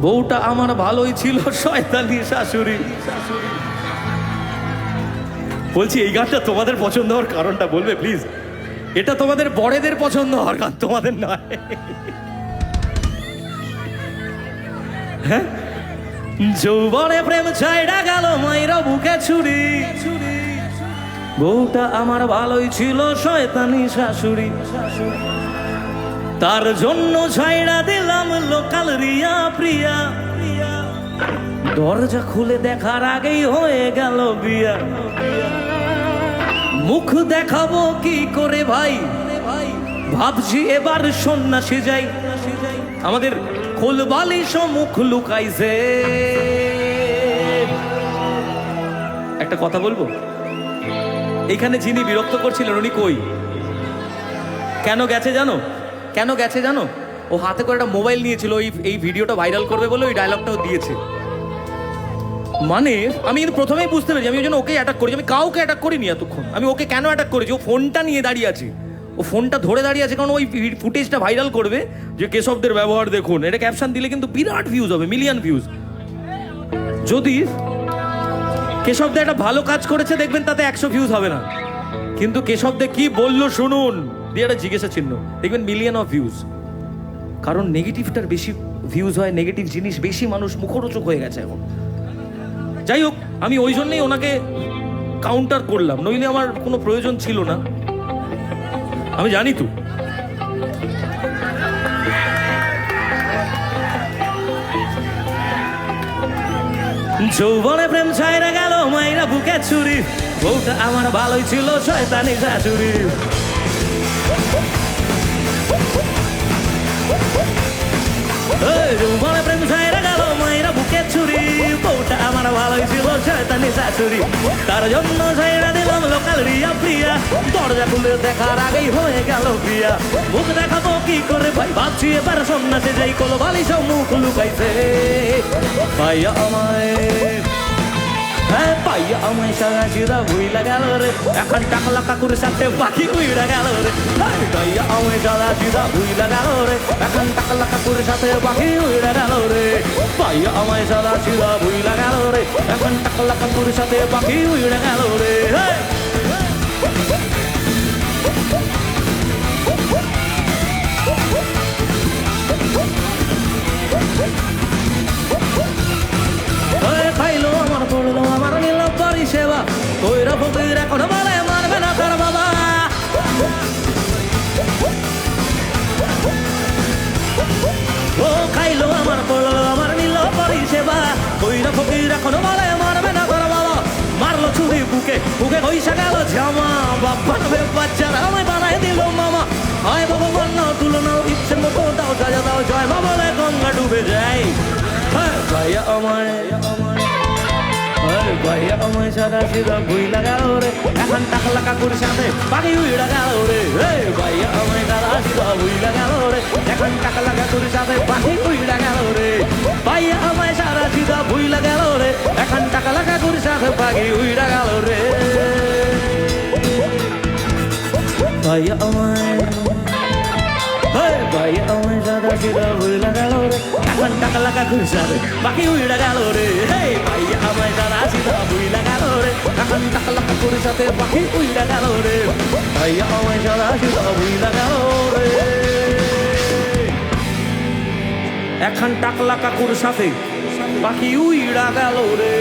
বউটা আমার ভালোই ছিল, শয়তানি শাশুড়ি। বলছি এই গানটা তোমাদের পছন্দ হওয়ার কারণটা বলবে প্লিজ? এটা তোমাদের বড়দের পছন্দ হওয়ার গান, তোমাদের নয়। হ্যাঁ, যৌবনে প্রেম ছাইড়া গেল মাইরা বুকে ছুরি, বউটা আমার ভালোই ছিল, শয়তানি শাশুড়ি। তার জন্য ছাইড়া দিলাম লোকাল রিয়া প্রিয়া, দরজা খুলে দেখার আগেই হয়ে গেল বিয়া। মুখ দেখাবো কি করে ভাই, ভাবছি এবার সন্ন্যাসী যাই। আমাদের খোলবালিশ মুখ লুকাইছে। একটা কথা বলবো, এখানে যিনি বিরক্ত করছিলেন উনি কই? কেন গেছে জানো? কেন গেছে জানো? ও হাতে করে একটা মোবাইল নিয়েছিল, এই ভিডিওটা ভাইরাল করবে বলে ওই ডায়লগটাও দিয়েছে। মানে আমি কিন্তু প্রথমেই বুঝতে পেরেছি, আমি ওই জন্য ওকে অ্যাটাক করেছি। আমি কাউকে অ্যাটাক করিনি এতক্ষণ। আমি ওকে কেন অ্যাটাক করেছি? ও ফোনটা নিয়ে দাঁড়িয়ে আছে, ও ফোনটা ধরে দাঁড়িয়ে আছে কারণ ওই ফুটেজটা ভাইরাল করবে যে কেশবদের ব্যবহার দেখুন। এটা ক্যাপশন দিলে কিন্তু বিরাট ভিউজ হবে, মিলিয়ন ভিউজ। যদি কেশবদা একটা ভালো কাজ করেছে দেখবেন তাতে 100 ভিউজ হবে না, কিন্তু কেশবদা কি বললো শুনুন দিয়ে একটা জিজ্ঞাসা চিহ্ন, দেখবেন মিলিয়ন অফ ভিউজ। কারণ নেগেটিভটার বেশি ভিউজ হয়, নেগেটিভ জিনিস বেশি মানুষ মুখরোচক হয়ে গেছে এখন। যাই হোক, আমি ওই জন্যই ওনাকে কাউন্টার করলাম, নইলে আমার কোনো প্রয়োজন ছিল না। আমি জানি তো যৌবনে প্রেম ছাইরা গেল মাইরা বুকে ছুরি, বউটা আমার ভালোই ছিল, শয়তানি শাশুড়ি। যৌবনে প্রেম ছাইরা গেল মাইরা বুকে ছুরি, বউটা আমার ভালোই ছিল, শয়তানি শাশুড়ি। তার জন্য ছাইরা দিলাম লোকাল রিয়া প্রিয়া, দরজা খুলে দেখার আগেই হয়ে গেল বিয়া। মুখ দেখাবো কি করে ভাই, ভাবছি এবার সন্ন্যাসে যাই, কোলবালি সব মুখ লুকাইছে। পাইয়া আমায়, হ্যাঁ পাইয়া আমায় সারা চিরা ভুইলা গেল রে, এখন টাকলা কাকুর সাথে পাখি উইড়া গেল রে। পাইয়া আমায় সারা চিরা ভুইলা গেল রে, এখন টাকলা কাকুর সাথে পাখি উইড়া গেল রে। পাইয়া আমায় সারা চিরা ভুইলা গেল রে, এখন টাকলা কাকুর সাথে পাখি উইড়া গেল রে। খাইলো আমার পড়লো আমার নিল পরিষেবা, কইরা ফকির এখন বলে মারবে না তার বাবা। ও খাইলো আমার পড়লো আমার নিল পরিষেবা, কইরা ফকির এখন বলে মারবে না তার বাবা। মারলো ছুরি বুকে, বুকে হইসা গেল জামা, বাবা নবে বাচ্চারা আমায় বানাই দিল মামা। হয় বাবা বন্যা তুলনা ইচ্ছে মতো দাও সাজা দাও, জয় বাবা গঙ্গা ডুবে যায়। ভাইয়া আমায়, ভাইয়া আমায় সাদা সিধা ভুইলা গেল রে, এখন টাকলা কাকুর সাথে পাখি উইড়া গেল রে। ভাইয়া আমায় সাদা সিধা ভুইলা গেল রে, এখন টাকলা কাকুর সাথে পাখি উইড়া গেল রে। ভাইয়া আমায় সাদা সিধা ভুইলা গেল রে, এখন টাকলা কাকুর সাথে পাখি উইড়া গেল রে। ভাইয়া আমায়, ভাইয়া আমায় সাদা সিধা ভুইলা গেল রে, এখন টাকলা কাকুর সাথে পাখি উইড়া গেল রে। ভাইয়া আমায় সাদা সিধা ভুইলা গেল রে, এখন টাকলা কাকুর সাথে পাখি উইড়া গেল রে। ভাইয়া আমায় সাদা সিধা ভুইলা গেল রে, এখন টাকলা কাকুর সাথে পাখি উইড়া গেল রে।